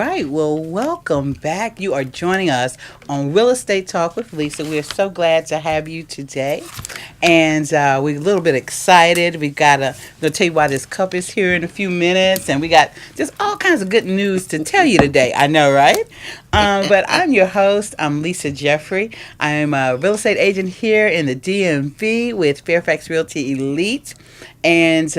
right. Well, welcome back. You are joining us on Real Estate Talk with Lisa. We're so glad to have you today. And we're a little bit excited. We got to tell you why this cup is here in a few minutes. And we got just all kinds of good news to tell you today. I know, right? But I'm your host. I'm Lisa Jeffrey. I'm a real estate agent here in the DMV with Fairfax Realty Elite. And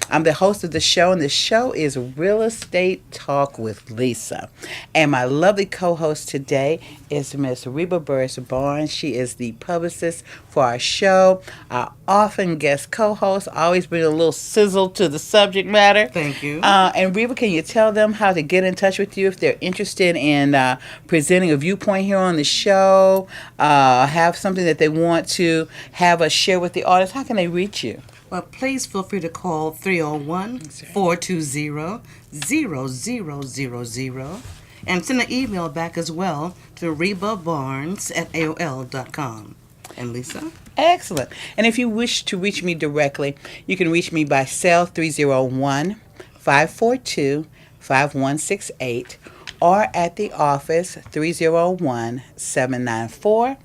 I'm the host of the show, and the show is Real Estate Talk with Lisa. And my lovely co-host today is Miss Reba Burris Barnes. She is the publicist for our show. Our often guest co-host, always bring a little sizzle to the subject matter. Thank you. And Reba, can you tell them how to get in touch with you if they're interested in presenting a viewpoint here on the show, have something that they want to have us share with the audience? How can they reach you? Well, please feel free to call 301-420-0000 and send an email back as well to rebabarnes@aol.com. And Lisa? Excellent. And if you wish to reach me directly, you can reach me by cell 301-542-5168 or at the office 301-794-9400.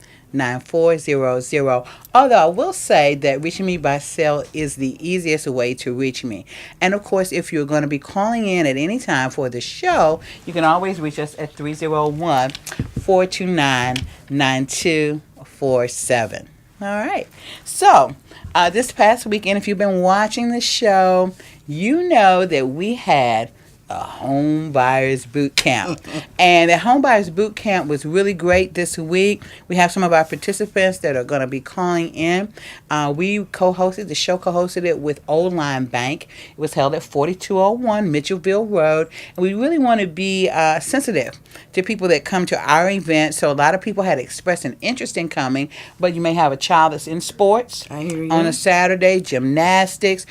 Although I will say that reaching me by cell is the easiest way to reach me. And of course, if you're going to be calling in at any time for the show, you can always reach us at 301-429-9247. All right. So, this past weekend, if you've been watching the show, you know that we had a Homebuyers boot camp. And the Homebuyers boot camp was really great this week. We have some of our participants that are going to be calling in. We co-hosted, the show co-hosted it with Old Line Bank. It was held at 4201 Mitchellville Road. And we really want to be sensitive to people that come to our event. So a lot of people had expressed an interest in coming, but you may have a child that's in sports I hear you. on a Saturday, gymnastics,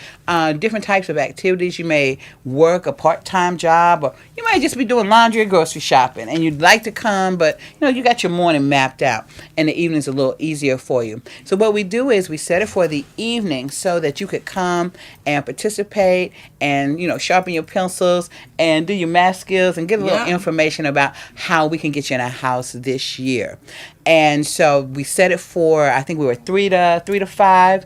different types of activities. You may work a part-time job, or you might just be doing laundry or grocery shopping, and you'd like to come, but you got your morning mapped out, and the evening's a little easier for you. So what we do is we set it for the evening so that you could come and participate and sharpen your pencils and do your math skills and get a little information about how we can get you in a house this year. And so we set it for, I think we were 3 to 5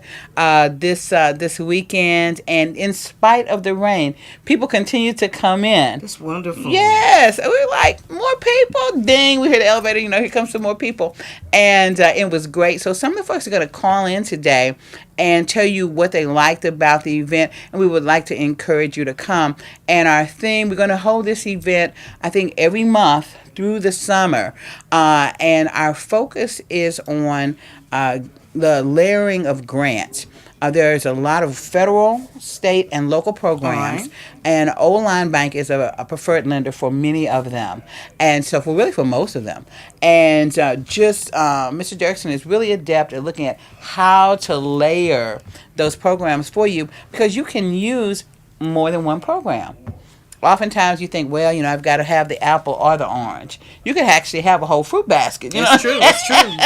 this weekend. And in spite of the rain, people continue to come in. That's wonderful. Yes. We're like, more people? Ding. We hear the elevator, here comes some more people. And it was great. So some of the folks are going to call in today and tell you what they liked about the event. And we would like to encourage you to come. And our theme, we're going to hold this event, I think, every month through the summer, and our focus is on the layering of grants. There's a lot of federal, state, and local programs, right. And Old Line Bank is a preferred lender for many of them, and so for most of them. And Mr. Dirksen is really adept at looking at how to layer those programs for you, because you can use more than one program. Oftentimes you think, well, I've got to have the apple or the orange. You could actually have a whole fruit basket. That's true. That's true.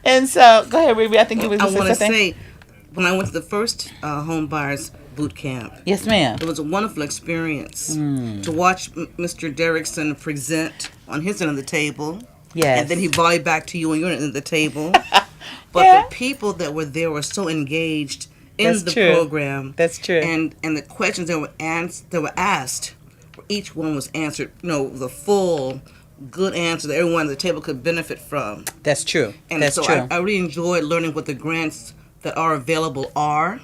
And so, go ahead, Ruby. I think you was I want to something. say, when I went to the first Homebuyers boot camp, Yes, ma'am. it was a wonderful experience to watch Mr. Derrickson present on his end of the table. Yes. And then he volleyed back to you on your end of the table. But Yeah. the people that were there were so engaged in That's the true. program. That's true. And the questions that were asked, each one was answered, the full good answer that everyone at the table could benefit from. That's true. And That's so true. I really enjoyed learning what the grants that are available are,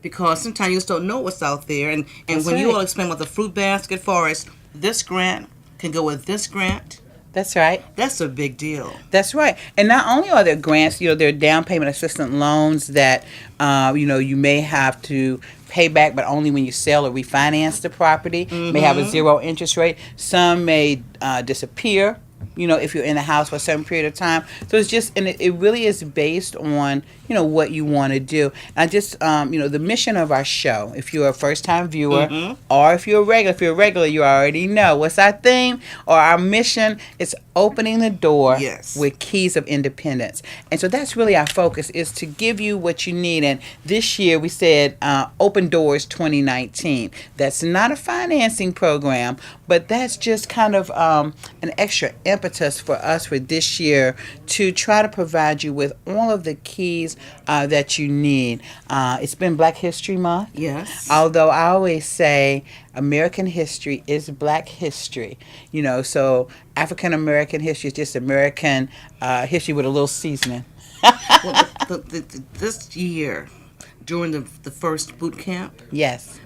because sometimes you just don't know what's out there. And That's when you right. all explain about the fruit basket, for us, this grant can go with this grant, That's right. that's a big deal. That's right. And not only are there grants, there are down payment assistance loans that, you may have to pay back, but only when you sell or refinance the property. May have a zero interest rate. Some may disappear if you're in the house for a certain period of time. So it's just, and it really is based on, what you want to do. And I just, the mission of our show, if you're a first time viewer, or if you're a regular, you already know what's our theme or our mission. It's opening the door Yes. with keys of independence. And so that's really our focus, is to give you what you need. And this year we said Open Doors 2019. That's not a financing program, but that's just kind of an extra impetus for us for this year to try to provide you with all of the keys that you need. It's been Black History Month. Yes. Although I always say American history is Black history. So African American history is just American history with a little seasoning. Well, this year, during the first boot camp, Yes.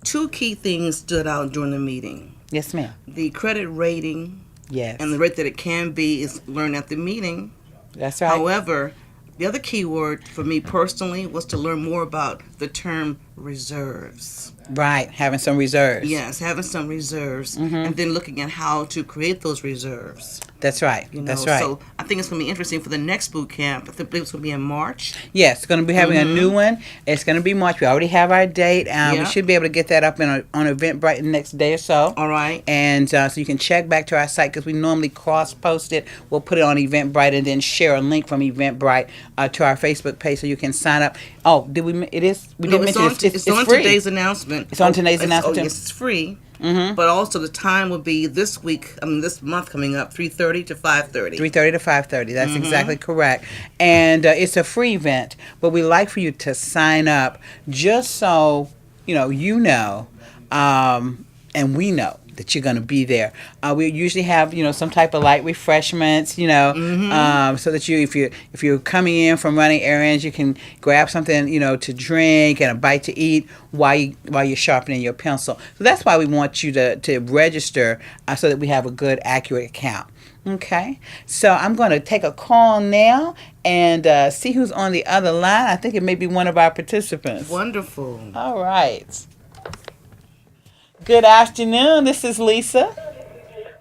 two key things stood out during the meeting. Yes, ma'am. The credit rating Yes. and the rate that it can be is learned at the meeting. That's right. However, the other key word for me personally was to learn more about the term reserves. Right. Having some reserves. Yes, having some reserves, and then looking at how to create those reserves. That's right. That's right. So I think it's going to be interesting for the next boot camp. I think it's going to be in March. Yes, it's going to be having a new one. It's going to be March. We already have our date. We Yeah. should be able to get that up on Eventbrite the next day or so. All right. And so you can check back to our site, because we normally cross-post it. We'll put it on Eventbrite and then share a link from Eventbrite to our Facebook page so you can sign up. Oh, did we? It is. We No, did it's mention on, it's on free. today's announcement. It's on today's announcement, Oh, too? yes, it's free. But also the time will be this month coming up, 3:30 to 5:30. 3:30 to 5:30. That's exactly correct. And it's a free event, but we like for you to sign up just so and we know that you're going to be there. We usually have some type of light refreshments, so that if you're coming in from running errands, you can grab something to drink and a bite to eat while you're sharpening your pencil. So that's why we want you to register so that we have a good, accurate count. Okay, so I'm going to take a call now and see who's on the other line. I think it may be one of our participants. Wonderful. All right. Good afternoon. This is Lisa.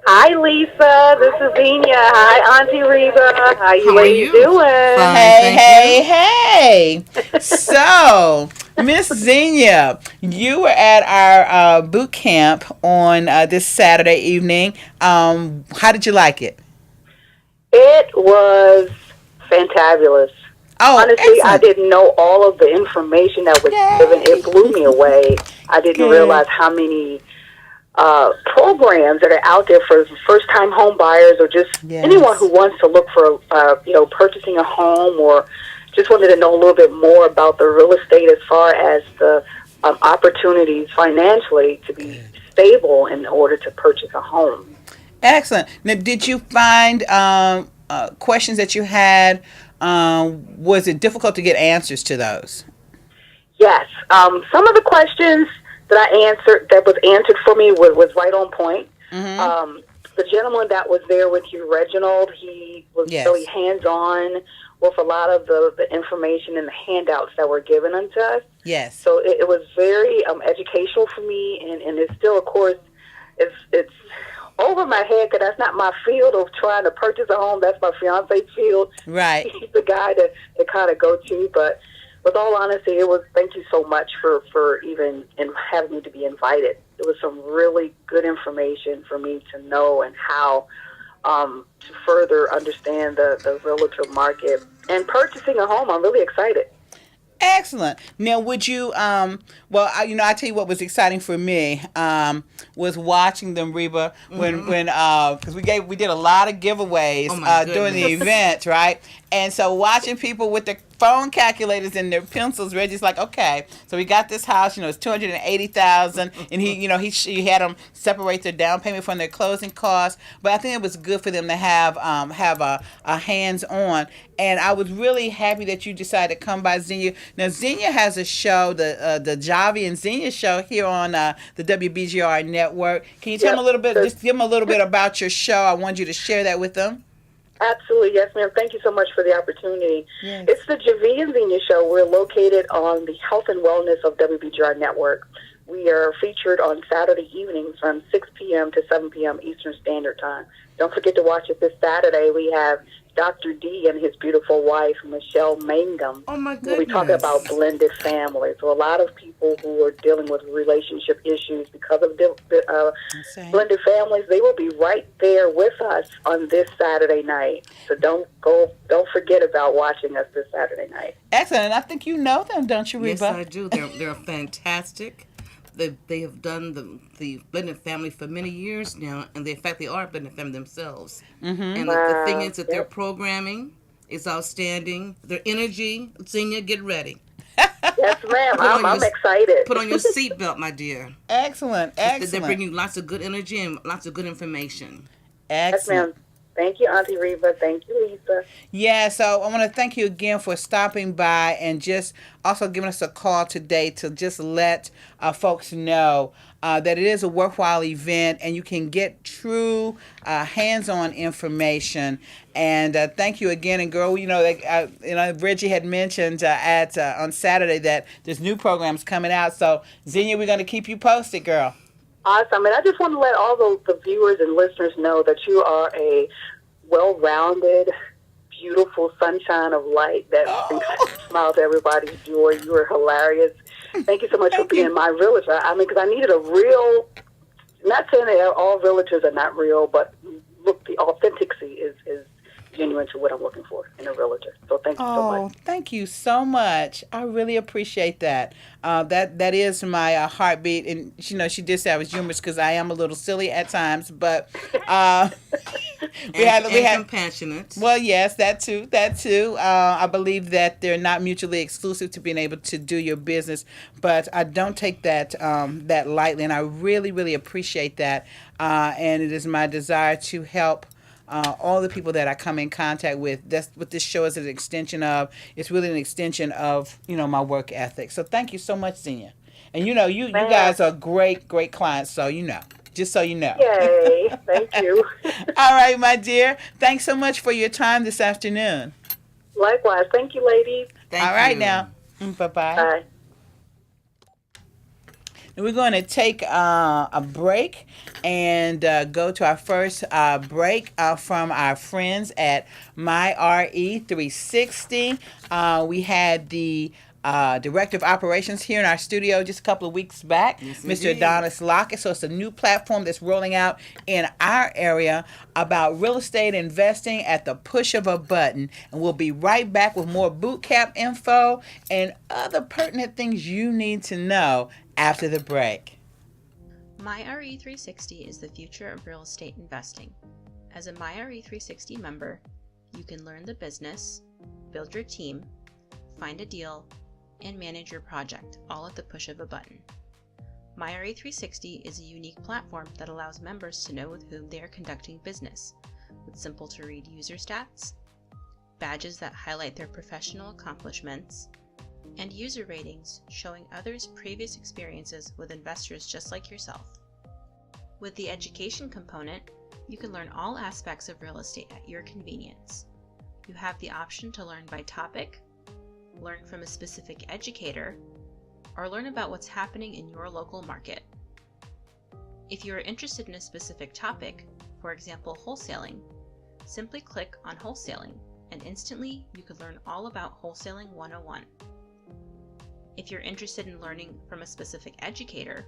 Hi, Lisa. This is Zenia. Hi, Auntie Reba. How you ladies doing? Fine, Hey. So, Miss Zenia, you were at our boot camp on this Saturday evening. How did you like it? It was fantabulous. Oh, honestly, excellent. I didn't know all of the information that was given. It blew me away. I didn't realize how many programs that are out there for first-time home buyers, or just anyone who wants to look for, purchasing a home, or just wanted to know a little bit more about the real estate as far as the opportunities financially to be stable in order to purchase a home. Excellent. Now, did you find questions that you had? Was it difficult to get answers to those? Yes. Some of the questions that was answered for me was right on point. The gentleman that was there with you, Reginald, he was really hands-on with a lot of the information and the handouts that were given unto us. Yes. So it was very educational for me, and it's still, of course, it's over my head, because that's not my field of trying to purchase a home. That's my fiance's field. Right. He's the guy to kind of go to. But with all honesty, thank you so much for even having me to be invited. It was some really good information for me to know, and how to further understand the realtor market and purchasing a home. I'm really excited. Excellent. Now, would you, I tell you what was exciting for me, was watching them, Reba, when because we did a lot of giveaways during the event, right? And so watching people with their phone calculators and their pencils, Reggie's like, okay, so we got this house, it's $280,000, and he had them separate their down payment from their closing costs. But I think it was good for them to have a hands-on. And I was really happy that you decided to come by Xenia. Now, Xenia has a show, the Javi and Xenia show here on the WBGR network. Can you tell them a little bit, just give them a little bit about your show? I want you to share that with them. Absolutely, yes, ma'am. Thank you so much for the opportunity. Yes. It's the Javi and Xenia show. We're located on the Health and Wellness of WBGR Network. We are featured on Saturday evenings from 6 p.m. to 7 p.m. Eastern Standard Time. Don't forget to watch it this Saturday. We have Dr. D and his beautiful wife, Michelle Mangum. Oh my We'll be talking goodness. about blended families. So a lot of people who are dealing with relationship issues because of blended families, they will be right there with us on this Saturday night. So don't forget about watching us this Saturday night. Excellent. And I think you know them, don't you, Reba? Yes, I do. They're fantastic. They have done the blended family for many years now, and in fact they are a blended family themselves. Mm-hmm. And the thing is that their programming is outstanding. Their energy, Senior, get ready. Yes, ma'am. I'm excited. Put on your seatbelt, my dear. Excellent. They bring you lots of good energy and lots of good information. Excellent. Yes, ma'am. Thank you, Auntie Reba. Thank you, Lisa. Yeah, so I want to thank you again for stopping by and just also giving us a call today to just let folks know that it is a worthwhile event and you can get true hands-on information. And thank you again. And girl, Reggie had mentioned on Saturday that there's new programs coming out. So Xenia, we're going to keep you posted, girl. Awesome. And I just want to let all the viewers and listeners know that you are a well-rounded, beautiful sunshine of light that brings smiles to everybody's joy. You are hilarious. Thank you so much for being my realtor. I mean, because I needed a real, not saying that all realtors are not real, but look, the authenticity is genuine to what I'm looking for in a realtor. So thank you so much. Thank you so much. I really appreciate that. That is my heartbeat. And she did say I was humorous because I am a little silly at times, but we had compassionate. Well, yes, that too. I believe that they're not mutually exclusive to being able to do your business, but I don't take that lightly, and I really, really appreciate that. And it is my desire to help all the people that I come in contact with. That's what this show is an extension of. It's really an extension of my work ethic. So thank you so much, Xenia. And you guys are great clients. So just so you know. Yay! Thank you. All right, my dear. Thanks so much for your time this afternoon. Likewise. Thank you, ladies. All right now. Bye-bye. Bye. And we're going to take a break and go to our first break from our friends at MyRE360. We had the Director of Operations here in our studio just a couple of weeks back, yes, Mr. Adonis Lockett. So it's a new platform that's rolling out in our area about real estate investing at the push of a button. And we'll be right back with more boot camp info and other pertinent things you need to know after the break. MyRE360 is the future of real estate investing. As a MyRE360 member, you can learn the business, build your team, find a deal, and manage your project, all at the push of a button. MyRE360 is a unique platform that allows members to know with whom they are conducting business, with simple-to-read user stats, badges that highlight their professional accomplishments, and user ratings showing others' previous experiences with investors just like yourself. With the education component, you can learn all aspects of real estate at your convenience. You have the option to learn by topic, learn from a specific educator, or learn about what's happening in your local market. If you are interested in a specific topic, for example wholesaling, simply click on Wholesaling and instantly you could learn all about Wholesaling 101. If you're interested in learning from a specific educator,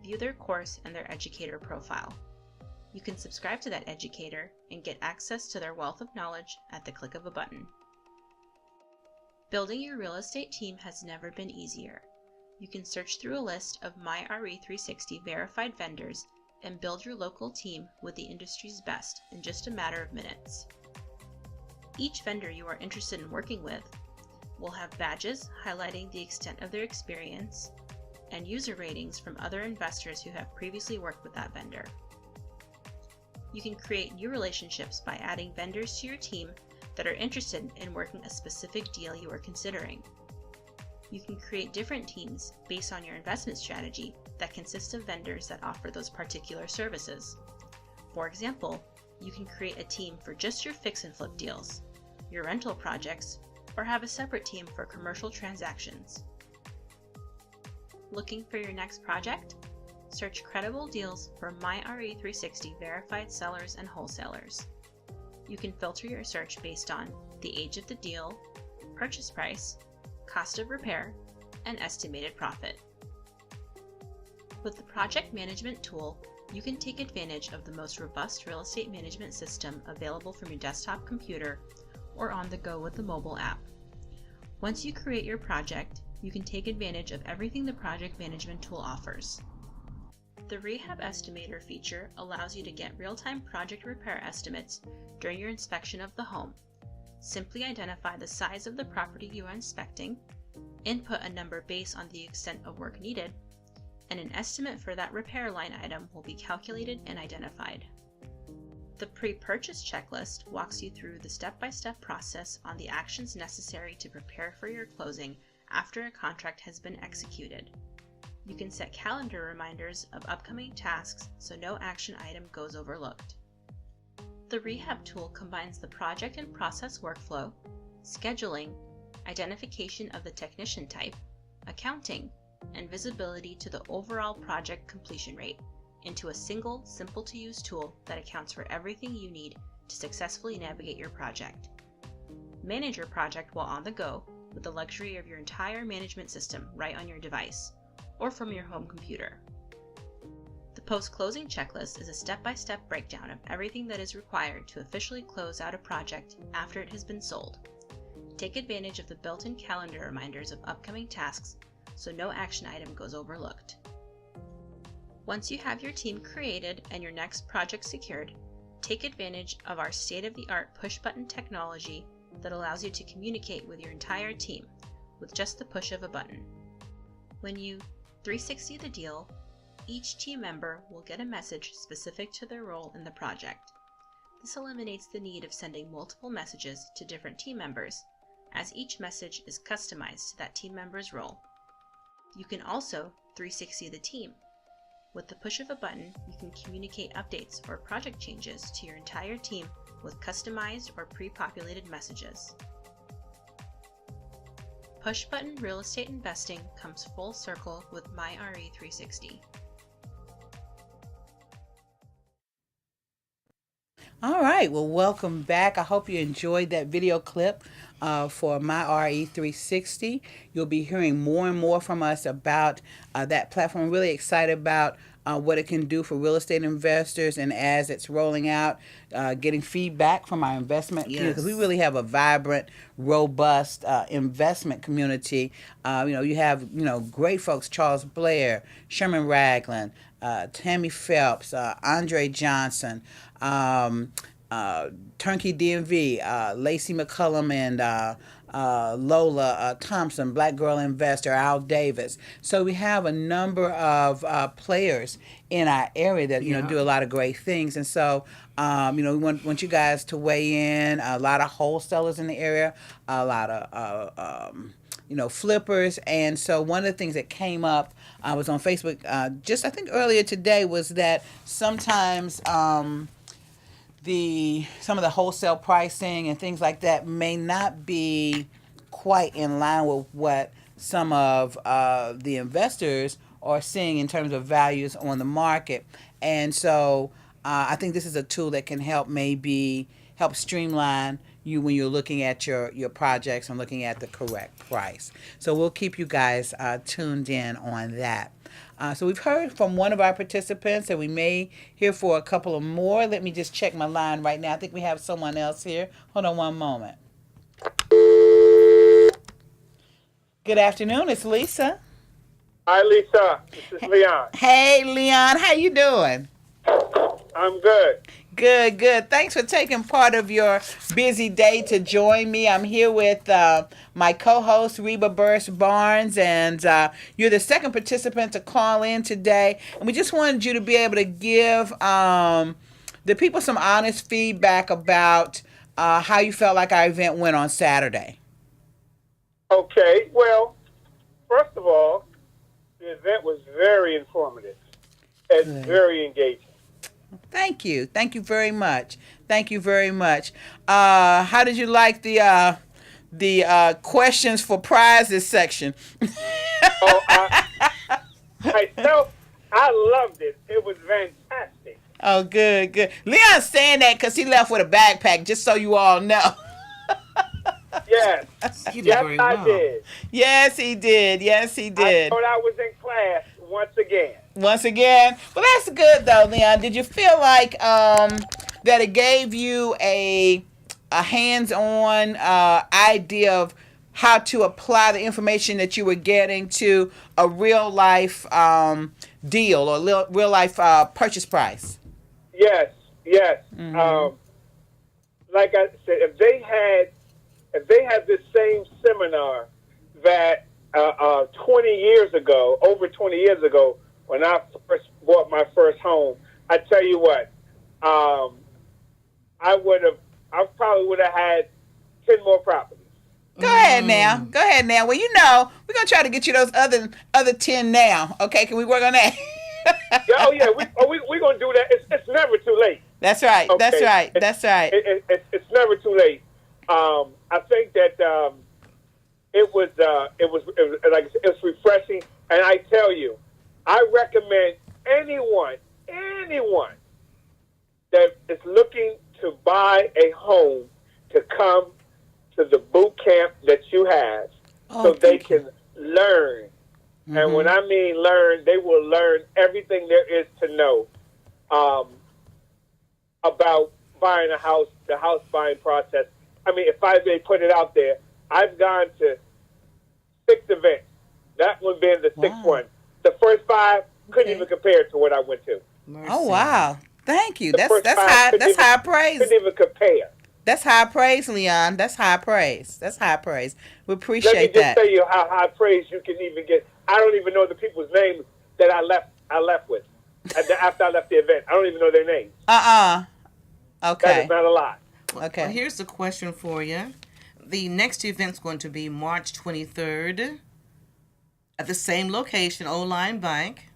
view their course and their educator profile. You can subscribe to that educator and get access to their wealth of knowledge at the click of a button. Building your real estate team has never been easier. You can search through a list of MyRE360 verified vendors and build your local team with the industry's best in just a matter of minutes. Each vendor you are interested in working with will have badges highlighting the extent of their experience and user ratings from other investors who have previously worked with that vendor. You can create new relationships by adding vendors to your team that are interested in working a specific deal you are considering. You can create different teams based on your investment strategy that consist of vendors that offer those particular services. For example, you can create a team for just your fix and flip deals, your rental projects, or have a separate team for commercial transactions. Looking for your next project? Search credible deals for MyRE360 verified sellers and wholesalers. You can filter your search based on the age of the deal, purchase price, cost of repair, and estimated profit. With the project management tool, you can take advantage of the most robust real estate management system available from your desktop computer or on the go with the mobile app. Once you create your project, you can take advantage of everything the project management tool offers. The Rehab Estimator feature allows you to get real-time project repair estimates during your inspection of the home. Simply identify the size of the property you are inspecting, input a number based on the extent of work needed, and an estimate for that repair line item will be calculated and identified. The pre-purchase checklist walks you through the step-by-step process on the actions necessary to prepare for your closing after a contract has been executed. You can set calendar reminders of upcoming tasks so no action item goes overlooked. The Rehab tool combines the project and process workflow, scheduling, identification of the technician type, accounting, and visibility to the overall project completion rate into a single, simple-to-use tool that accounts for everything you need to successfully navigate your project. Manage your project while on the go with the luxury of your entire management system right on your device or from your home computer. The post-closing checklist is a step-by-step breakdown of everything that is required to officially close out a project after it has been sold. Take advantage of the built-in calendar reminders of upcoming tasks so no action item goes overlooked. Once you have your team created and your next project secured, take advantage of our state-of-the-art push-button technology that allows you to communicate with your entire team with just the push of a button. When you 360 the deal, each team member will get a message specific to their role in the project. This eliminates the need of sending multiple messages to different team members, as each message is customized to that team member's role. You can also 360 the team. With the push of a button, you can communicate updates or project changes to your entire team with customized or pre-populated messages. Push-button real estate investing comes full circle with MyRE360. All right, well, welcome back. I hope you enjoyed that video clip for My RE360. You'll be hearing more and more from us about that platform. I'm really excited about what it can do for real estate investors, and as it's rolling out, getting feedback from our investment community, because we really have a vibrant, robust investment community. You have great folks: Charles Blair, Sherman Ragland, Tammy Phelps, Andre Johnson, Turnkey DMV, Lacey McCullum, and Lola Thompson, Black Girl Investor, Al Davis. So we have a number of players in our area that do a lot of great things. And so we want you guys to weigh in. A lot of wholesalers in the area, a lot of flippers. And so one of the things that came up, I was on Facebook just I think earlier today, was that sometimes some of the wholesale pricing and things like that may not be quite in line with what some of the investors are seeing in terms of values on the market. And so I think this is a tool that can help streamline you when you're looking at your projects and looking at the correct price. So we'll keep you guys tuned in on that. So we've heard from one of our participants, and we may hear for a couple of more. Let me just check my line right now. I think we have someone else here. Hold on one moment. Good afternoon. It's Lisa. Hi, Lisa. This is Leon. Hey, Leon. How you doing? I'm good. Good. Thanks for taking part of your busy day to join me. I'm here with my co-host, Reba Burris Barnes, and you're the second participant to call in today. And we just wanted you to be able to give the people some honest feedback about how you felt like our event went on Saturday. Okay. Well, first of all, the event was very informative and very engaging. Thank you. Thank you very much. How did you like the questions for prizes section? Myself, I loved it. It was fantastic. Oh, good, good. Leon's saying that because he left with a backpack, just so you all know. Yes, He did yes, very I well. did. Yes, he did. Yes, he I did. thought I was in class once again. Once again, well, that's good though, Leon. Did you feel like that it gave you a hands-on idea of how to apply the information that you were getting to a real life deal or real life purchase price? Yes, yes. Like I said, if they had this same seminar that 20 years ago, over 20 years ago, when I first bought my first home, I tell you what, I probably would have had 10 more properties. Go ahead now. Go ahead now. Well, you know, we're gonna try to get you those other 10 now. Okay, can we work on that? Yeah, oh yeah, we're gonna do that. It's never too late. That's right. Okay. That's right. That's right. It's never too late. I think that it was like it was refreshing, and I tell you, I recommend anyone that is looking to buy a home to come to the boot camp that you have, so they can learn. And when I mean learn, they will learn everything there is to know about buying a house, the house buying process. I mean, if I may put it out there, I've gone to 6 events. That one being the 6th one. The first 5 couldn't even compare to what I went to. Mercy. Oh wow! Thank you. That's high. That's high praise. Couldn't even compare. That's high praise, Leon. That's high praise. That's high praise. We appreciate Let me just that. tell you how high praise you can even get. I don't even know the people's names that I left with after I left the event. I don't even know their names. That Okay. is not a lot. Okay. Well, here's the question for you. The next event's going to be March 23rd at the same location, O-Line Bank.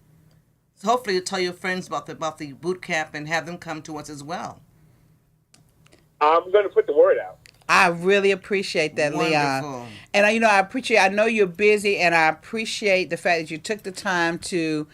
So hopefully you'll tell your friends about the boot camp and have them come to us as well. I'm going to put the word out. I really appreciate that, Leon. Wonderful. And I know you're busy, and I appreciate the fact that you took the time to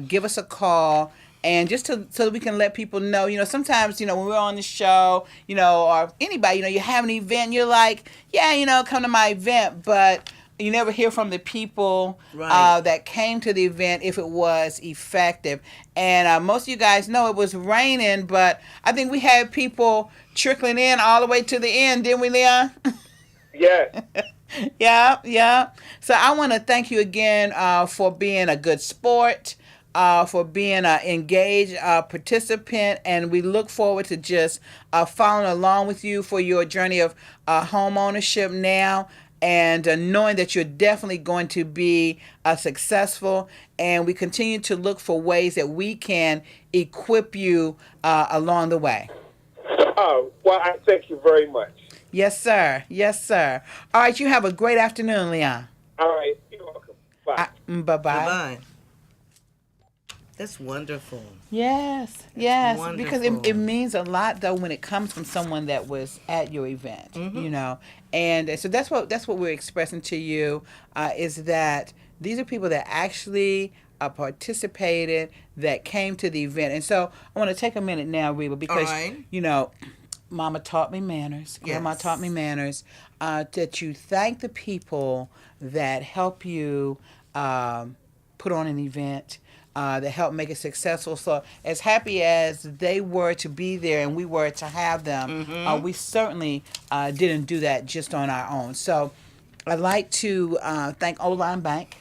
give us a call. And just so that we can let people know, sometimes, when we're on the show, or anybody, you have an event, you're like, yeah, come to my event, but you never hear from the people Right. that came to the event if it was effective. And most of you guys know it was raining, but I think we had people trickling in all the way to the end, didn't we, Leon? Yes. Yeah. So I want to thank you again for being a good sport. For being an engaged participant, and we look forward to just following along with you for your journey of home ownership now, and knowing that you're definitely going to be successful, and we continue to look for ways that we can equip you along the way. Oh, well, I thank you very much. Yes, sir. Yes, sir. All right, you have a great afternoon, Leon. All right. You're welcome. Bye. Bye-bye. Bye-bye. That's wonderful. Yes, because it wonderful. means a lot though when it comes from someone that was at your event, and so that's what we're expressing to you is that these are people that actually participated, that came to the event. And so I want to take a minute now, Reba, because All right. Mama taught me manners. Grandma Yes. taught me manners. That you thank the people that help you put on an event. That help make it successful. So as happy as they were to be there and we were to have them, we certainly didn't do that just on our own. So I'd like to thank O-Line Bank,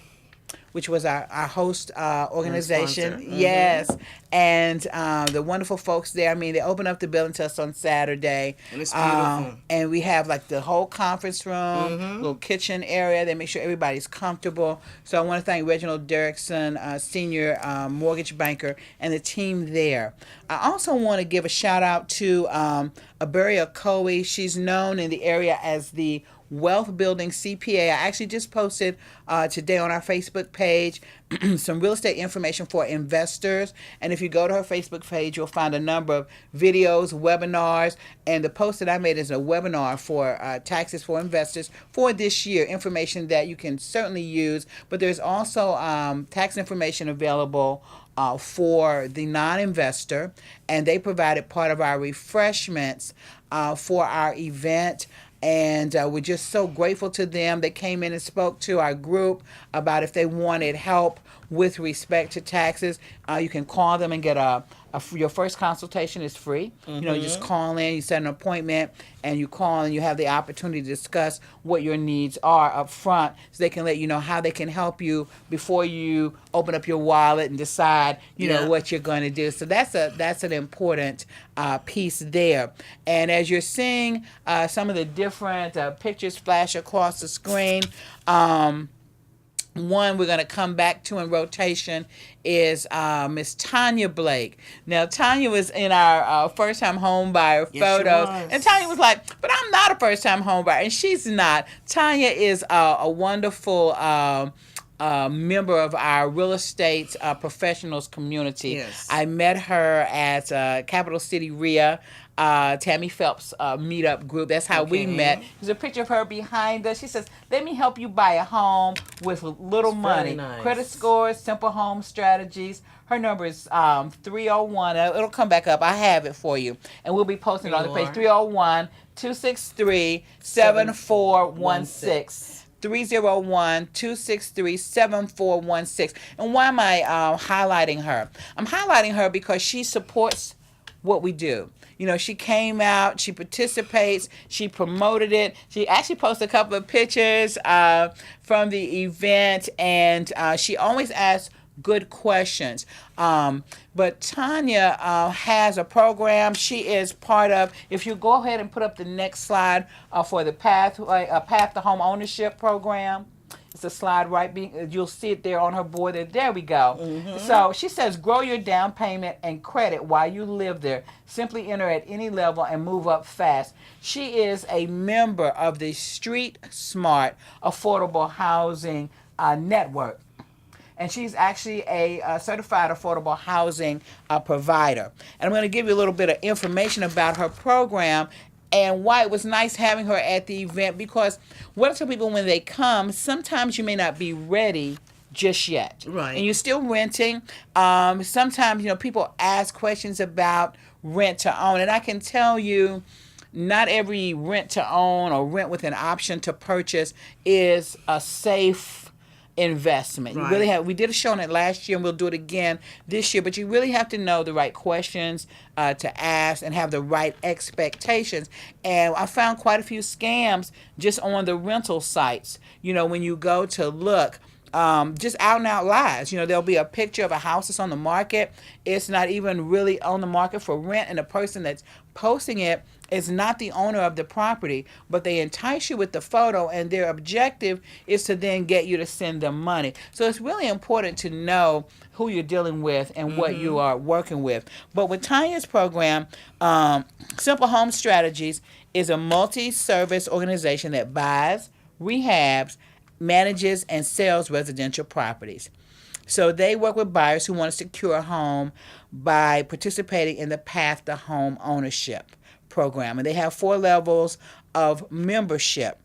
which was our host organization. sponsor. Yes. And the wonderful folks there. I mean, they opened up the building to us on Saturday. And it's beautiful. And we have like the whole conference room, little kitchen area. They make sure everybody's comfortable. So I want to thank Reginald Derrickson, senior mortgage banker, and the team there. I also want to give a shout out to Aberia Coe. She's known in the area as the Wealth Building CPA. I actually just posted today on our Facebook page. some real estate information for investors. And if you go to her Facebook page, you'll find a number of videos, webinars, and the post that I made is a webinar for taxes for investors for this year, information that you can certainly use. But there's also tax information available for the non-investor, and they provided part of our refreshments for our event. And we're just so grateful to them. They came in and spoke to our group about if they wanted help with respect to taxes. You can call them and get your first consultation is free. You know, you just call in, you set an appointment, and you call and you have the opportunity to discuss what your needs are up front, so they can let you know how they can help you before you open up your wallet and decide, you know, what you're going to do. So that's an important piece there. And as you're seeing some of the different pictures flash across the screen, one we're going to come back to in rotation is Miss Tanya Blake. Now, Tanya was in our first-time home buyer photos. And Tanya was like, but I'm not a first-time home buyer. And she's not. Tanya is a wonderful member of our real estate professionals community. Yes. I met her at Capital City RIA. Tammy Phelps meetup group. That's how we met. There's a picture of her behind us. She says, let me help you buy a home with little money. Nice. Credit scores, simple home strategies. Her number is 301. It'll come back up. I have it for you. And we'll be posting it on the page. 301-263-7416. 301-263-7416. And why am I highlighting her? I'm highlighting her because she supports what we do. You know, she came out, she participates, she promoted it. She actually posted a couple of pictures from the event, and she always asks good questions. But Tanya has a program. She is part of, if you go ahead and put up the next slide for the Path to Home Ownership program. It's a slide you'll see it there on her board. There we go. So she says, grow your down payment and credit while you live there. Simply enter at any level and move up fast. She is a member of the Street Smart Affordable Housing Network. And she's actually a certified affordable housing provider. And I'm going to give you a little bit of information about her program and why it was nice having her at the event, because what I tell people when they come, sometimes you may not be ready just yet. Right. And you're still renting. Sometimes, you know, people ask questions about rent to own. And I can tell you, not every rent to own or rent with an option to purchase is a safe investment. You really have. We did a show on it last year, and we'll do it again this year. But you really have to know the right questions to ask and have the right expectations. And I found quite a few scams just on the rental sites. You know, when you go to look. Just out and out lies. You know, there'll be a picture of a house that's on the market. It's not even really on the market for rent, and the person that's posting it is not the owner of the property, but they entice you with the photo, and their objective is to then get you to send them money. So it's really important to know who you're dealing with and what you are working with. But with Tanya's program, Simple Home Strategies is a multi-service organization that buys, rehabs, manages, and sells residential properties. So they work with buyers who want to secure a home by participating in the Path to Home Ownership program. And they have 4 levels of membership.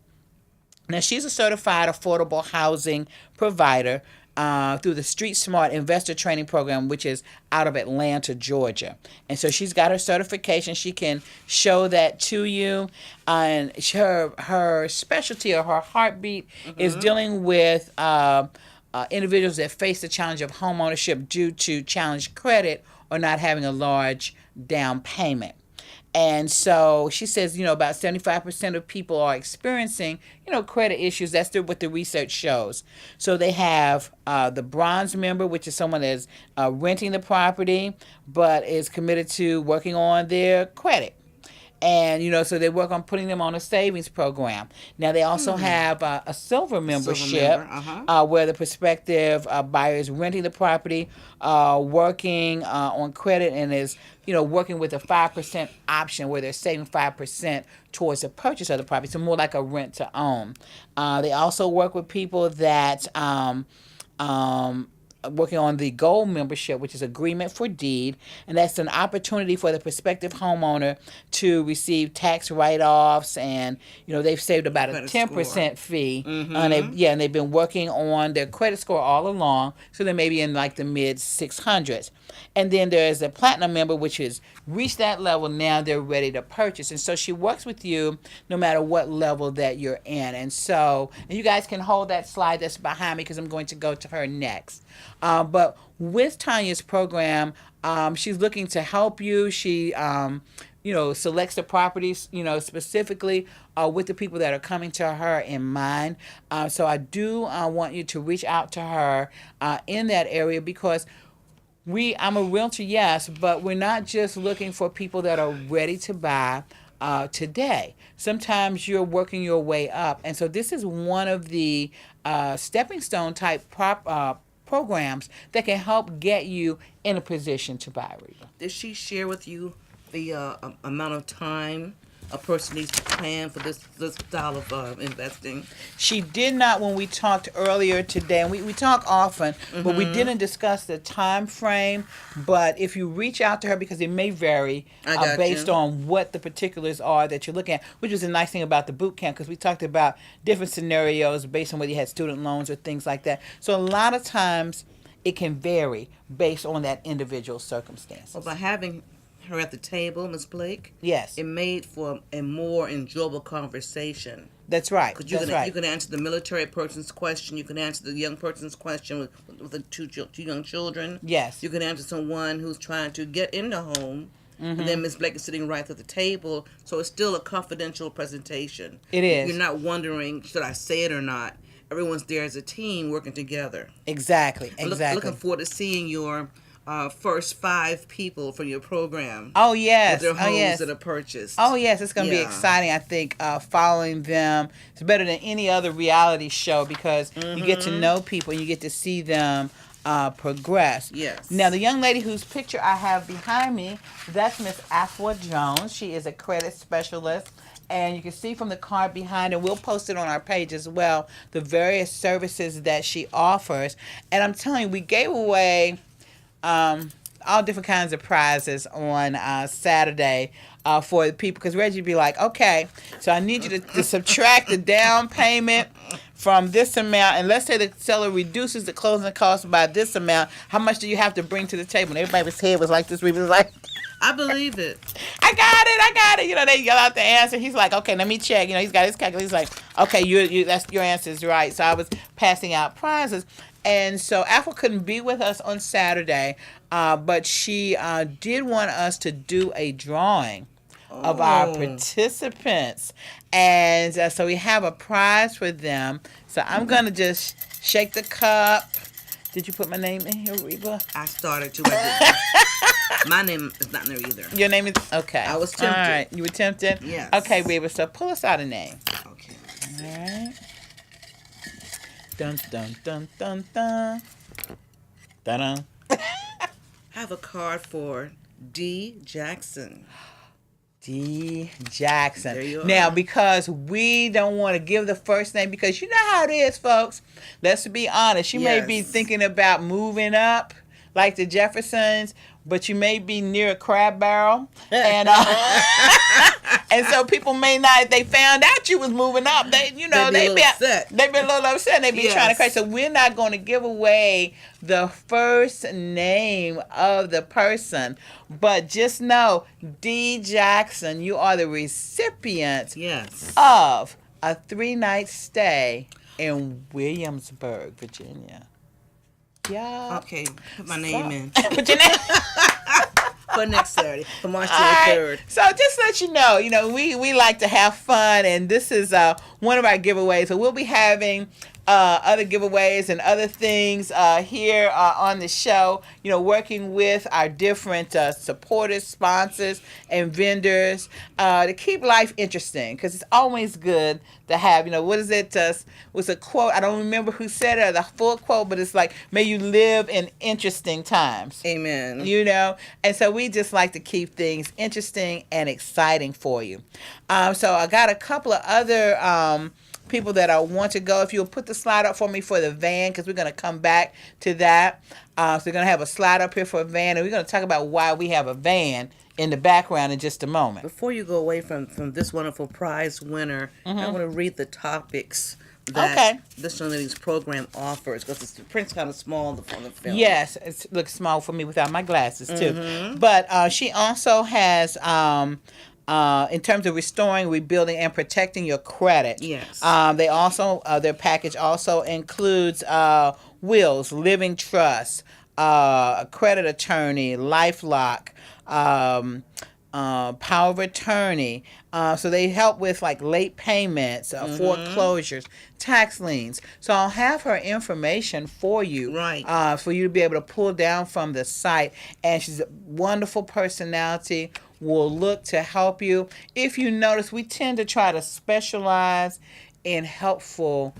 Now, she's a certified affordable housing provider through the Street Smart Investor Training Program, which is out of Atlanta, Georgia. And so she's got her certification. She can show that to you. And her specialty or her heartbeat is dealing with individuals that face the challenge of home ownership due to challenged credit or not having a large down payment. And so she says, you know, about 75% of people are experiencing, you know, credit issues. That's what the research shows. So they have the bronze member, which is someone that's renting the property, but is committed to working on their credit. And, you know, so they work on putting them on a savings program. Now, they also have a silver membership where the prospective buyer is renting the property, working on credit, and is, you know, working with a 5% option where they're saving 5% towards the purchase of the property. So more like a rent to own. They also work with people that working on the gold membership, which is agreement for deed, and that's an opportunity for the prospective homeowner to receive tax write-offs, and they've saved about a 10% fee. And they've been working on their credit score all along, so they may be in like the mid 600s. And then there's a platinum member, which has reached that level. Now they're ready to purchase, and so she works with you no matter what level that you're in. And you guys can hold that slide that's behind me because I'm going to go to her next. But with Tanya's program, she's looking to help you. She selects the properties, specifically with the people that are coming to her in mind. So I do want you to reach out to her in that area, because I'm a realtor, yes, but we're not just looking for people that are ready to buy today. Sometimes you're working your way up. And so this is one of the stepping stone type programs that can help get you in a position to buy, Reba. Did she share with you the amount of time a person needs to plan for this style of investing? She did not when we talked earlier today, and we talk often, but we didn't discuss the time frame. But if you reach out to her, because it may vary based on what the particulars are that you're looking at, which was a nice thing about the boot camp, because we talked about different scenarios based on whether you had student loans or things like that. So a lot of times it can vary based on that individual circumstance. Well, by having her at the table, Ms. Blake, yes, it made for a more enjoyable conversation. That's right. Because you can answer the military person's question. You can answer the young person's question with the two young children. Yes. You can answer someone who's trying to get in the home. And then Ms. Blake is sitting right at the table. So it's still a confidential presentation. It is. You're not wondering, should I say it or not? Everyone's there as a team working together. Exactly. Looking forward to seeing your first 5 people from your program. Oh, yes. With their homes that are purchased. Oh, yes. It's going to be exciting, I think, following them. It's better than any other reality show, because you get to know people and you get to see them progress. Yes. Now, the young lady whose picture I have behind me, that's Miss Afua Jones. She is a credit specialist. And you can see from the card behind, and we'll post it on our page as well, the various services that she offers. And I'm telling you, we gave away all different kinds of prizes on Saturday for the people, because Reggie would be like, okay, so I need you to subtract the down payment from this amount, and let's say the seller reduces the closing cost by this amount. How much do you have to bring to the table? And everybody's head was like this. We was like, I believe it. I got it. They yell out the answer. He's like, okay, let me check. He's got his calculator. He's like, okay, that's your answer is right. So I was passing out prizes. And so Afro couldn't be with us on Saturday, but she did want us to do a drawing of our participants. And so we have a prize for them. So I'm going to just shake the cup. Did you put my name in here, Reba? I started to. My name is not in there either. Your name is? Okay. I was tempted. All right. You were tempted? Yes. Okay, Reba. So pull us out a name. Okay. All right. Dun, dun, dun, dun, dun. Dun-dun. I have a card for D. Jackson. D. Jackson. There you are. Now, because we don't want to give the first name, because you know how it is, folks. Let's be honest. You may be thinking about moving up like the Jeffersons, but you may be near a crab barrel. And and so people may not, if they found out you was moving up, they'd be a little upset. They'd be a little upset. They'd be trying to crazy. So we're not going to give away the first name of the person. But just know, D. Jackson, you are the recipient of a 3-night stay in Williamsburg, Virginia. Yeah. Okay, put my name in. Put your name for next Saturday, for March 23rd. So just let you know, we like to have fun, and this is one of our giveaways. So we'll be having other giveaways and other things here on the show, working with our different supporters, sponsors, and vendors to keep life interesting, because it's always good to have, what is it, was a quote, I don't remember who said it, or the full quote, but it's like, may you live in interesting times. Amen. And so we just like to keep things interesting and exciting for you. So I got a couple of other people that I want to go. If you'll put the slide up for me for the van, because we're going to come back to that. So we're going to have a slide up here for a van, and we're going to talk about why we have a van in the background in just a moment. Before you go away from this wonderful prize winner, I want to read the topics that this young lady's program offers, because the print's kind of small on the film. Yes, it looks small for me without my glasses too. But she also has, in terms of restoring, rebuilding, and protecting your credit. Yes. They also their package also includes wills, living trust, a credit attorney, LifeLock, power of attorney. So they help with like late payments, foreclosures, tax liens. So I'll have her information for you, right? For you to be able to pull down from the site. And she's a wonderful personality. Will look to help you. If you notice, we tend to try to specialize in helpful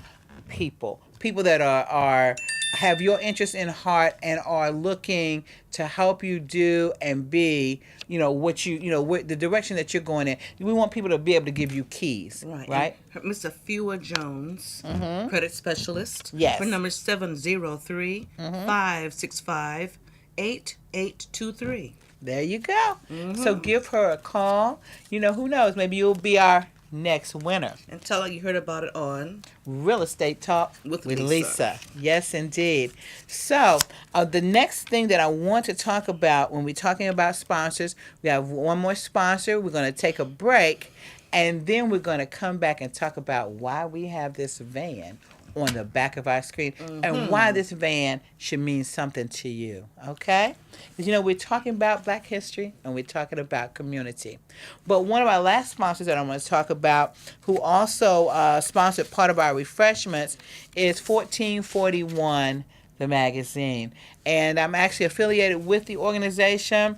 people that are have your interest in heart and are looking to help you do and be, what the direction that you're going in. We want people to be able to give you keys, right? Mr. Fua Jones, credit specialist. Yes. Her number is 703-565-8823. There you go. So give her a call. Who knows? Maybe you'll be our next winner. And tell her you heard about it on Real Estate Talk with Lisa. Yes, indeed. So the next thing that I want to talk about when we're talking about sponsors, we have one more sponsor. We're going to take a break, and then we're going to come back and talk about why we have this van on the back of our screen and why this van should mean something to you, okay? Because, we're talking about Black history and we're talking about community. But one of our last sponsors that I want to talk about, who also sponsored part of our refreshments, is 1441, the magazine. And I'm actually affiliated with the organization.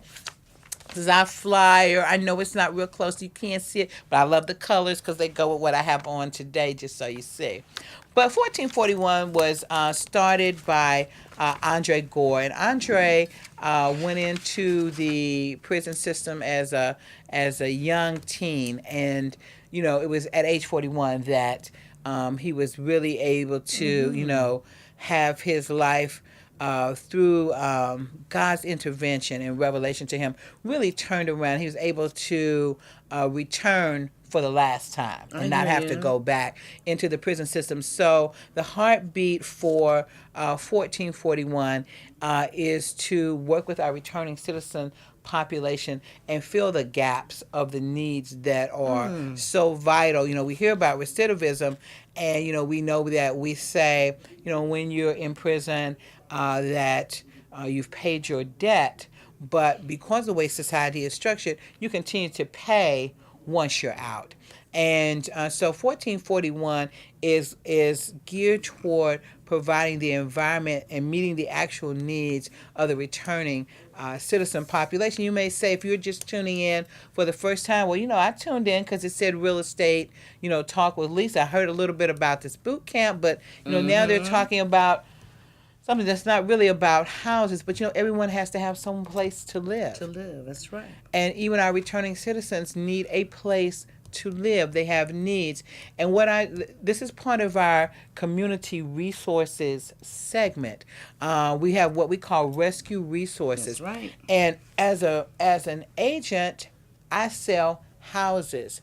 This is our flyer. I know it's not real close. You can't see it, but I love the colors because they go with what I have on today, just so you see. But 1441 was started by Andre Gore. And Andre went into the prison system as a young teen. And, it was at age 41 that he was really able to, have his life through God's intervention and revelation to him really turned around. He was able to return for the last time and not have to go back into the prison system. So the heartbeat for 1441 is to work with our returning citizen population and fill the gaps of the needs that are so vital. We hear about recidivism, and we know that we say, when you're in prison that you've paid your debt, but because of the way society is structured, you continue to pay once you're out. And so 1441 is geared toward providing the environment and meeting the actual needs of the returning citizen population. You may say, if you're just tuning in for the first time, well, I tuned in because it said Real Estate, Talk with Lisa. I heard a little bit about this boot camp, but, now they're talking about something that's not really about houses, but everyone has to have some place to live. That's right. And even our returning citizens need a place to live. They have needs. And this is part of our community resources segment. We have what we call rescue resources. That's right. And as an agent, I sell houses.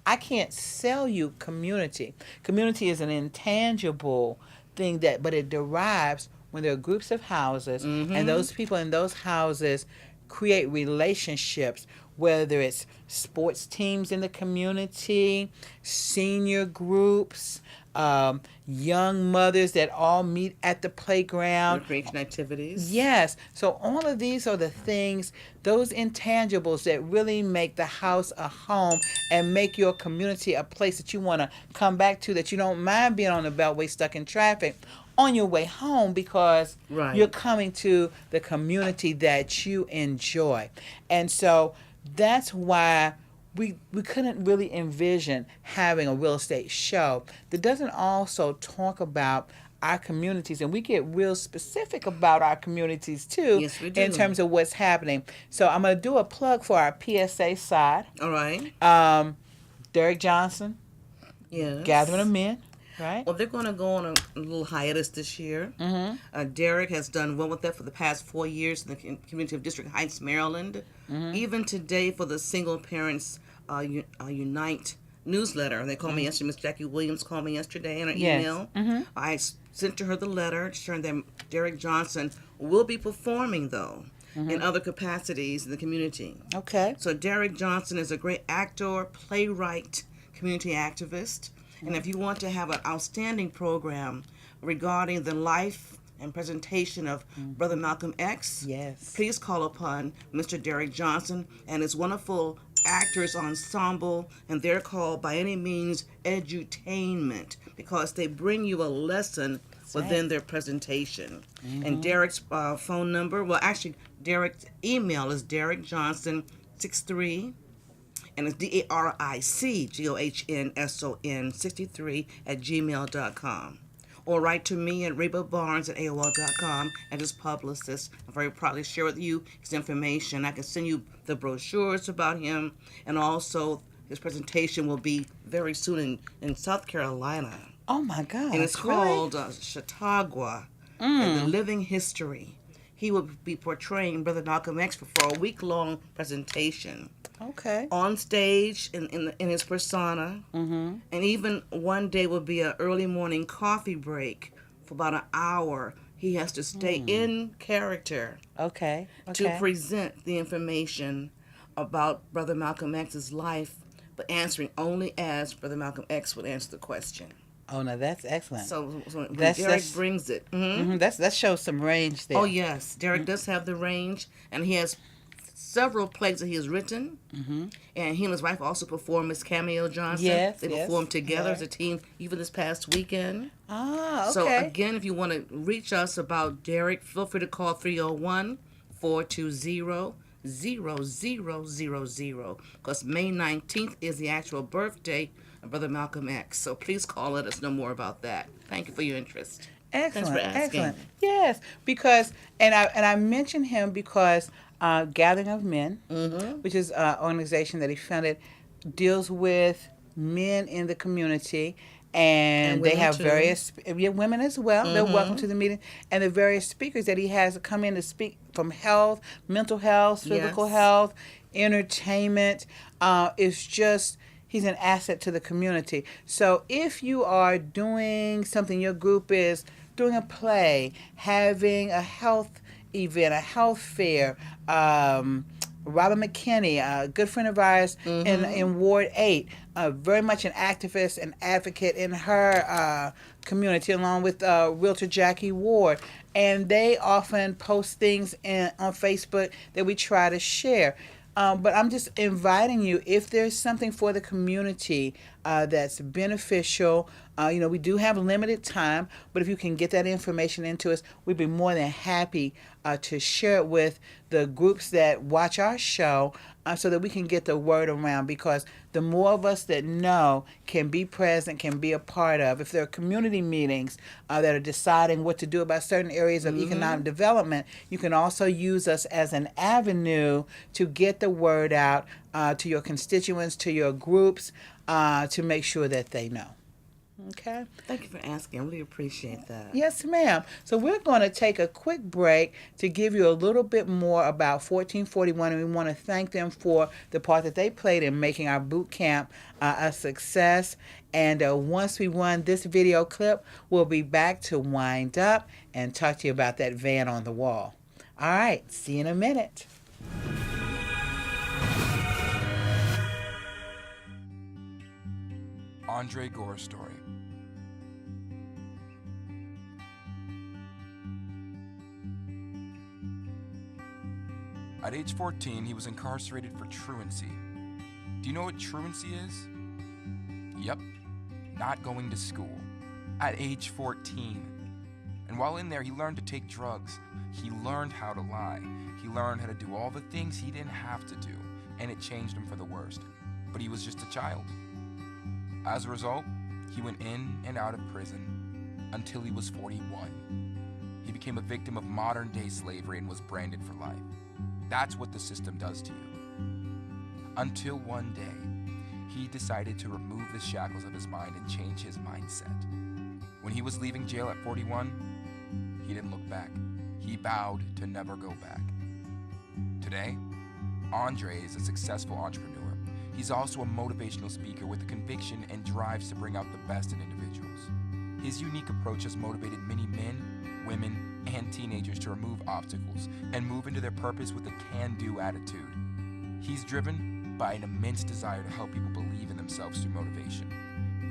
I can't sell you community. Community is an intangible thing but it derives when there are groups of houses, and those people in those houses create relationships, whether it's sports teams in the community, senior groups, young mothers that all meet at the playground. Recreation activities. Yes. So all of these are the things, those intangibles that really make the house a home and make your community a place that you want to come back to, that you don't mind being on the beltway stuck in traffic on your way home because you're coming to the community that you enjoy. And so that's why we couldn't really envision having a real estate show that doesn't also talk about our communities, and we get real specific about our communities too. Yes, we do. In terms of what's happening. So I'm going to do a plug for our PSA side. All right. Derek Johnson, Yes. Gathering of Men. right? Well, they're going to go on a little hiatus this year. Derek has done well with that for the past 4 years in the community of District Heights, Maryland. Even today for the Single Parents Unite newsletter. They called me yesterday. Miss Jackie Williams called me yesterday in her email. I sent to her the letter showing that Derek Johnson will be performing, though, in other capacities in the community. Okay. So Derek Johnson is a great actor, playwright, community activist. And if you want to have an outstanding program regarding the life and presentation of Brother Malcolm X, Yes. please call upon Mr. Derek Johnson and his wonderful actors ensemble, and they're called by any means edutainment because they bring you a lesson within their presentation. And Derek's phone number, well, actually, Derek's email is derekjohnson63, and it's DARICGOHNSON 63 at gmail.com. Or write to me at RabaBarnes at AOL.com and his publicist. I'm very proudly share with you his information. I can send you the brochures about him, and also his presentation will be very soon in South Carolina. Oh my God! And it's called Chautauqua, and the Living History. He will be portraying Brother Malcolm X for a week-long presentation. Okay. On stage in his persona, and even one day will be an early morning coffee break for about an hour. He has to stay in character. Okay. To present the information about Brother Malcolm X's life, but answering only as Brother Malcolm X would answer the question. Oh, no, that's excellent. So Derek brings it. That shows some range there. Oh, yes. Derek does have the range, and he has several plays that he has written. And he and his wife also perform Miss Cameo Johnson. Yes, they performed together as a team even this past weekend. Ah, okay. So, again, if you want to reach us about Derek, feel free to call 301-420-0000 because May 19th is the actual birthday of Brother Malcolm X. So please call, let us know more about that. Thank you for your interest. Excellent. Thanks for asking. Excellent. Yes, because I mentioned him because Gathering of Men, which is an organization that he founded, deals with men in the community. And they have various women as well. They're welcome to the meeting. And the various speakers that he has come in to speak from health, mental health, physical health, entertainment. It's just, he's an asset to the community. So if you are doing something, your group is doing a play, having a health event, a health fair, Robin McKinney, a good friend of ours in Ward 8, very much an activist and advocate in her community, along with Realtor Jackie Ward. And they often post things on Facebook that we try to share. But I'm just inviting you, if there's something for the community that's beneficial, we do have limited time, but if you can get that information into us, we'd be more than happy to share it with the groups that watch our show so that we can get the word around, because the more of us that know can be present, can be a part of. If there are community meetings that are deciding what to do about certain areas of economic development, you can also use us as an avenue to get the word out to your constituents, to your groups, to make sure that they know. Okay. Thank you for asking. I really appreciate that. Yes, ma'am. So we're going to take a quick break to give you a little bit more about 1441, and we want to thank them for the part that they played in making our boot camp a success. And once we run this video clip, we'll be back to wind up and talk to you about that van on the wall. All right. See you in a minute. Andre Gore's story. At age 14, he was incarcerated for truancy. Do you know what truancy is? Yep, not going to school. At age 14. And while in there, he learned to take drugs. He learned how to lie. He learned how to do all the things he didn't have to do, and it changed him for the worst. But he was just a child. As a result, he went in and out of prison until he was 41. He became a victim of modern-day slavery and was branded for life. That's what the system does to you. Until one day, he decided to remove the shackles of his mind and change his mindset. When he was leaving jail at 41, he didn't look back. He vowed to never go back. Today, Andre is a successful entrepreneur. He's also a motivational speaker with a conviction and drives to bring out the best in individuals. His unique approach has motivated many men, women, and teenagers to remove obstacles and move into their purpose with a can-do attitude. He's driven by an immense desire to help people believe in themselves through motivation.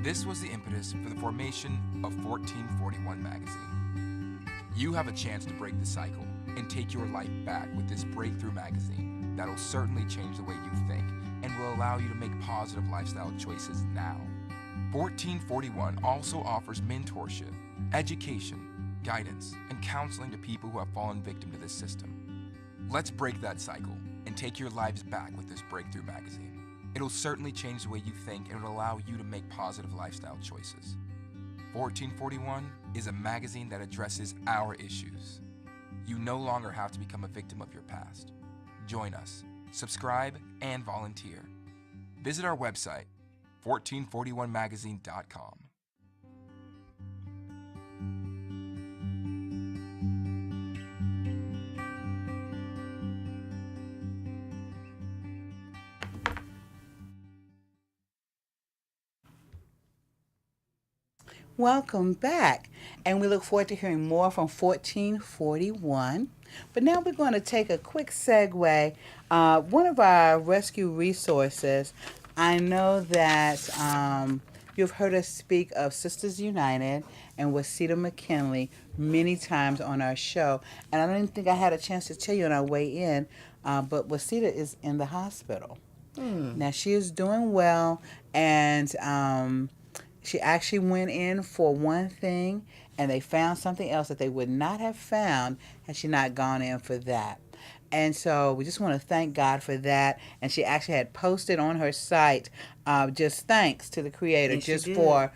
This was the impetus for the formation of 1441 magazine. You have a chance to break the cycle and take your life back with this breakthrough magazine that'll certainly change the way you think and will allow you to make positive lifestyle choices now. 1441 also offers mentorship, education, guidance, and counseling to people who have fallen victim to this system. Let's break that cycle and take your lives back with this breakthrough magazine. It'll certainly change the way you think and it'll allow you to make positive lifestyle choices. 1441 is a magazine that addresses our issues. You no longer have to become a victim of your past. Join us, subscribe, and volunteer. Visit our website, 1441magazine.com. Welcome back, and we look forward to hearing more from 1441. But now we're going to take a quick segue. One of our rescue resources, I know that you've heard us speak of Sisters United and Wasita McKinley many times on our show, and I don't even think I had a chance to tell you on our way in, but Wasita is in the hospital. Now, she is doing well, and she actually went in for one thing, and they found something else that they would not have found had she not gone in for that. And so we just want to thank God for that. And she actually had posted on her site just thanks to the Creator just for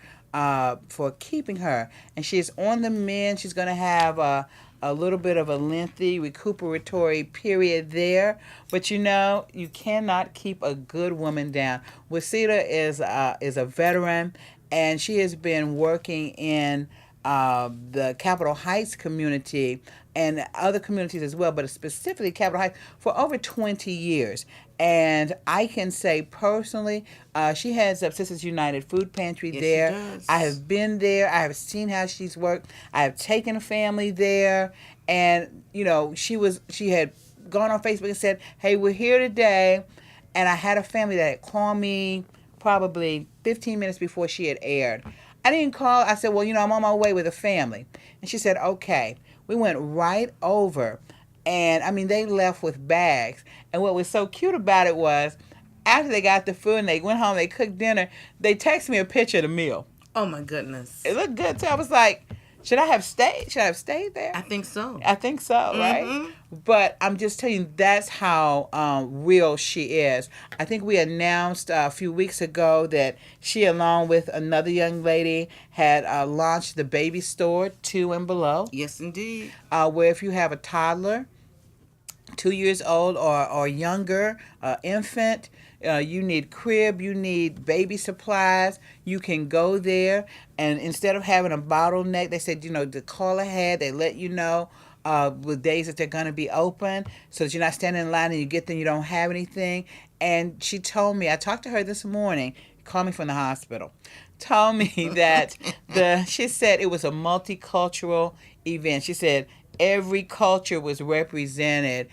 keeping her. And she is on the mend. She's going to have a little bit of a lengthy recuperatory period there. But you know, you cannot keep a good woman down. Wasita is a veteran, and she has been working in the Capitol Heights community and other communities as well, but specifically Capitol Heights for over 20 years. And I can say personally, she has a Sisters United food pantry there. She does. I have been there. I have seen how she's worked. I have taken a family there, and you know, she had gone on Facebook and said, "Hey, we're here today," and I had a family that had called me probably 15 minutes before she had aired. I didn't call. I said, well, you know, I'm on my way with a family. And she said, okay. We went right over. And, I mean, they left with bags. And what was so cute about it was after they got the food and they went home, they cooked dinner, they texted me a picture of the meal. Oh, my goodness. It looked good, too. I was like, should I have stayed? Should I have stayed there? I think so. I think so, right? But I'm just telling you, that's how real she is. I think we announced a few weeks ago that she, along with another young lady, had launched the baby store 2 and below. Yes, indeed. Where if you have a toddler, 2 years old or younger, infant, you need crib, you need baby supplies, you can go there. And instead of having a bottleneck, they said, you know, to call ahead, they let you know with days that they're going to be open so that you're not standing in line and you get there and you don't have anything. And she told me, I talked to her this morning, called me from the hospital, told me that she said it was a multicultural event. She said every culture was represented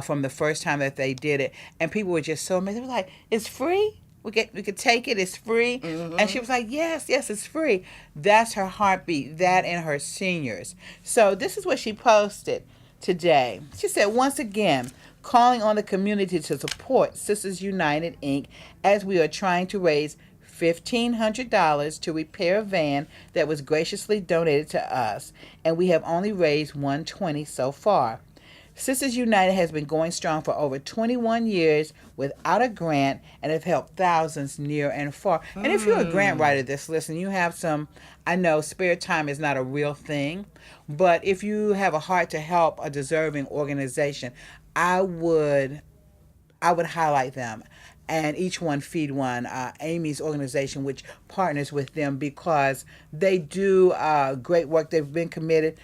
from the first time that they did it, and people were just so amazed. They were like, "It's free. We could take it. It's free." And she was like, "Yes, it's free." That's her heartbeat. That and her seniors. So this is what she posted today. She said, once again, calling on the community to support Sisters United Inc. as we are trying to raise $1,500 to repair a van that was graciously donated to us, and we have only raised $120 so far. Sisters United has been going strong for over 21 years without a grant and have helped thousands near and far. And if you're a grant writer that's listening, you have some, I know spare time is not a real thing, but if you have a heart to help a deserving organization, I would highlight them. and each one Feed One, Amy's organization, which partners with them because they do great work. They've been committed.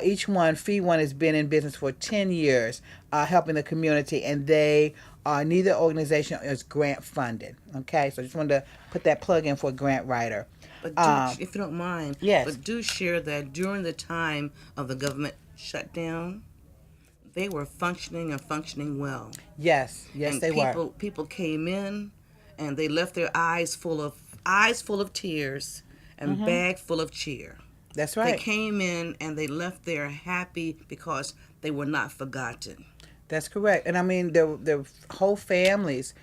Each one, Feed One, has been in business for 10 years, helping the community, and they neither organization is grant funded. Okay, so I just wanted to put that plug in for a grant writer. But do, if you don't mind, Yes. but do share that during the time of the government shutdown, they were functioning and functioning well. Yes, And they were. people came in, and they left their eyes full of tears and bag full of cheer. That's right. They came in and they left there happy because they were not forgotten. That's correct. And I mean, the whole families,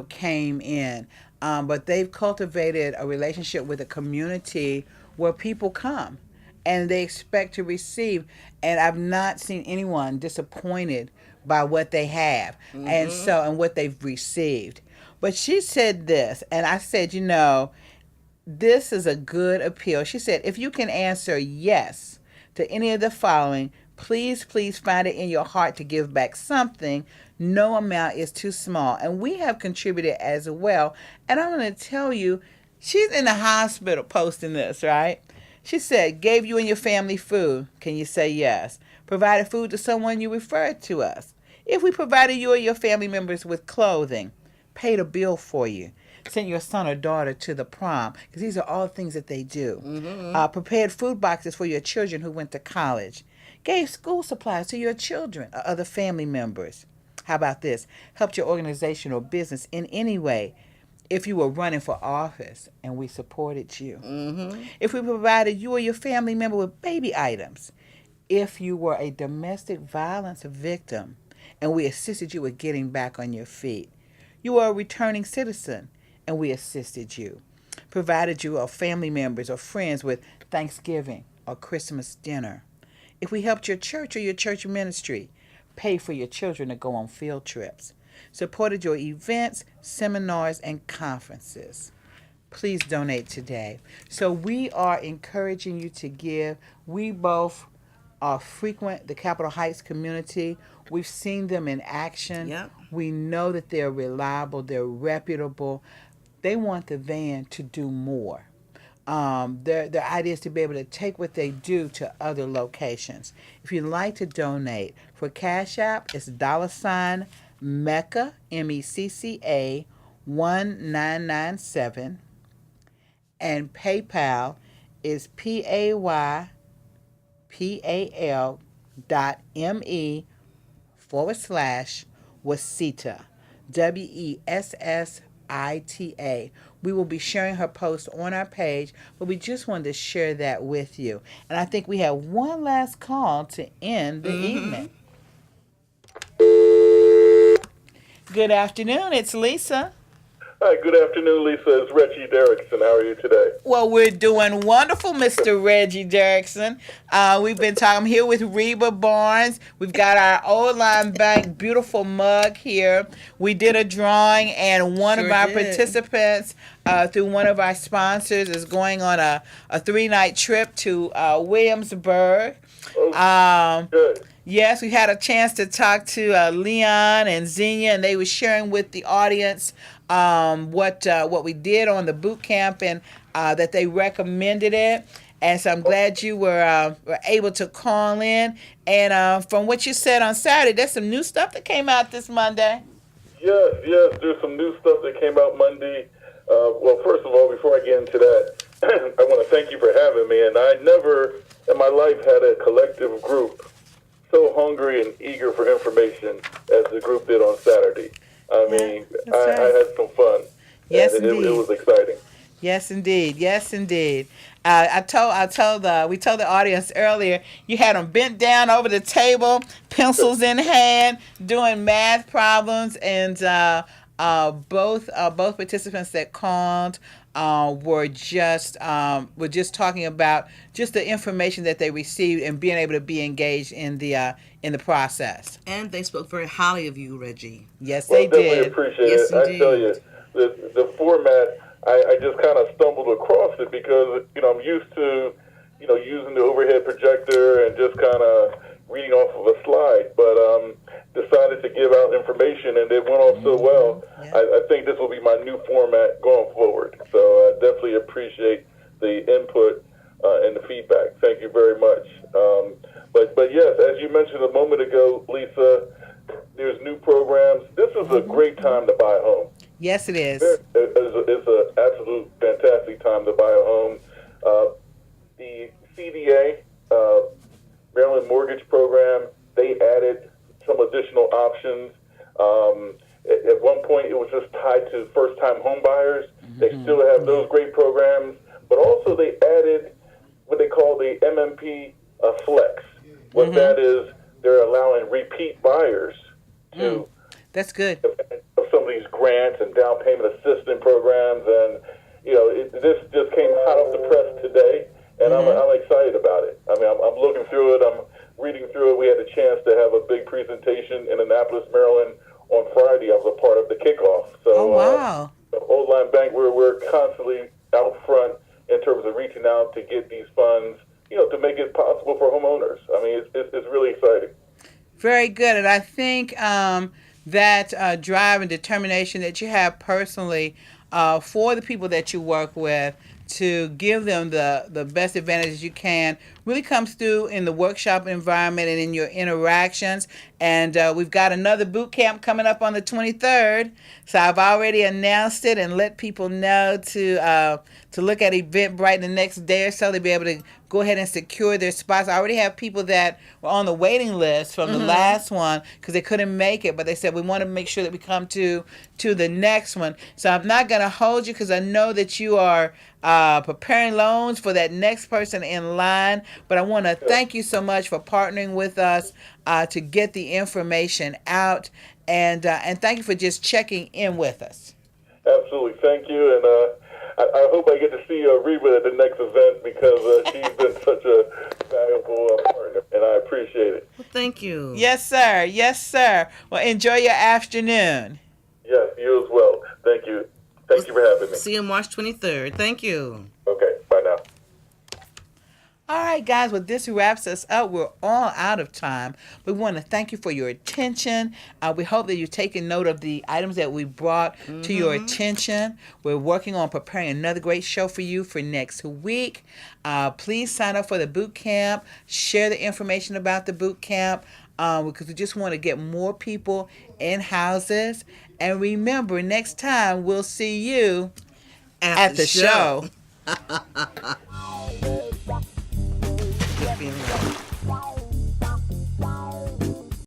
came in. But they've cultivated a relationship with a community where people come and they expect to receive. And I've not seen anyone disappointed by what they have and what they've received. But she said this, and I said, this is a good appeal. She said, if you can answer yes to any of the following, please find it in your heart to give back something. No amount is too small. And we have contributed as well. And I'm going to tell you, she's in the hospital posting this, right? She said, gave you and your family food. Can you say yes? Provided food to someone you referred to us. If we provided you or your family members with clothing, paid a bill for you, sent your son or daughter to the prom, because these are all things that they do. Prepared food boxes for your children who went to college. Gave school supplies to your children or other family members. How about this? Helped your organization or business in any way. If you were running for office and we supported you. If we provided you or your family member with baby items. If you were a domestic violence victim and we assisted you with getting back on your feet. You were a returning citizen and we assisted you. Provided you or family members or friends with Thanksgiving or Christmas dinner. If we helped your church or your church ministry, pay for your children to go on field trips, supported your events, seminars, and conferences, please donate today. So we are encouraging you to give. We both frequent the Capitol Heights community. We've seen them in action. Yep. We know that they're reliable, they're reputable. They want the van to do more. Their idea is to be able to take what they do to other locations. If you'd like to donate, for Cash App, it's $ Mecca, MECCA 1997, and PayPal is PayPal.me/Wasita, WESSITA. We will be sharing her post on our page, but we just wanted to share that with you. And I think we have one last call to end the evening. Good afternoon. It's Lisa. Hi, good afternoon, Lisa. It's Reggie Derrickson. How are you today? Well, we're doing wonderful, Mr. Reggie Derrickson. We've been talking. I'm here with Reba Barnes. We've got our Old Line Bank beautiful mug here. We did a drawing, and one of our participants, through one of our sponsors, is going on a 3-night trip to Williamsburg. Good. Yes, we had a chance to talk to Leon and Xenia, and they were sharing with the audience what we did on the boot camp, and that they recommended it. And so I'm glad you were able to call in. And from what you said on Saturday, there's some new stuff that came out this Monday. Yes, there's some new stuff that came out Monday. Well, first of all, before I get into that, I want to thank you for having me. And I never in my life had a collective group so hungry and eager for information as the group did on Saturday. I mean, I had some fun. Yes, and indeed. It was exciting. Yes, indeed. Yes, indeed. We told the audience earlier, you had them bent down over the table, pencils in hand, doing math problems, and both participants that called were just talking about just the information that they received and being able to be engaged in the process. And they spoke very highly of you, Reggie. Yes, Well, they did. Appreciate Yes, it. indeed. I tell you, the format, I just kind of stumbled across it because I'm used to using the overhead projector and just kind of reading off of a slide. But decided to give out information, and it went off so well. Yeah. I think this will be my new format going forward. So I definitely appreciate the input and the feedback. Thank you very much. But yes, as you mentioned a moment ago, Lisa, there's new programs. This is a great time to buy a home. Yes, it is. It's an absolute fantastic time to buy a home. The CDA, Maryland Mortgage Program, they added some additional options. At one point, it was just tied to first-time home buyers. They still have those great programs, but also they added what they call the MMP Flex. What that is, they're allowing repeat buyers to That's good. of some of these grants and down payment assistance programs, and this just came hot off the press today, and I'm excited about it. I mean, I'm looking through it. I'm reading through it. We had a chance to have a big presentation in Annapolis, Maryland on Friday. I was a part of the kickoff. So, wow. Old Line Bank, we're constantly out front in terms of reaching out to get these funds, to make it possible for homeowners. I mean, it's really exciting. Very good. And I think that drive and determination that you have personally for the people that you work with to give them the best advantages you can really comes through in the workshop environment and in your interactions. And we've got another boot camp coming up on the 23rd. So I've already announced it and let people know to look at Eventbrite the next day or so. They'll be able to go ahead and secure their spots. I already have people that were on the waiting list from the last one because they couldn't make it, but they said we want to make sure that we come to the next one. So I'm not going to hold you because I know that you are preparing loans for that next person in line. But I want to thank you so much for partnering with us to get the information out, and thank you for just checking in with us. Absolutely, thank you, and I hope I get to see Reba at the next event because she's been such a valuable partner, and I appreciate it. Well, thank you. Yes, sir. Yes, sir. Well, enjoy your afternoon. Yes, you as well. Thank you. Thank you for having me. See you March 23rd. Thank you. Okay, bye now. All right, guys, well, this wraps us up. We're all out of time. We want to thank you for your attention. We hope that you're taking note of the items that we brought to your attention. We're working on preparing another great show for you for next week. Please sign up for the boot camp. Share the information about the boot camp because we just want to get more people in houses. And remember, next time we'll see you at the show.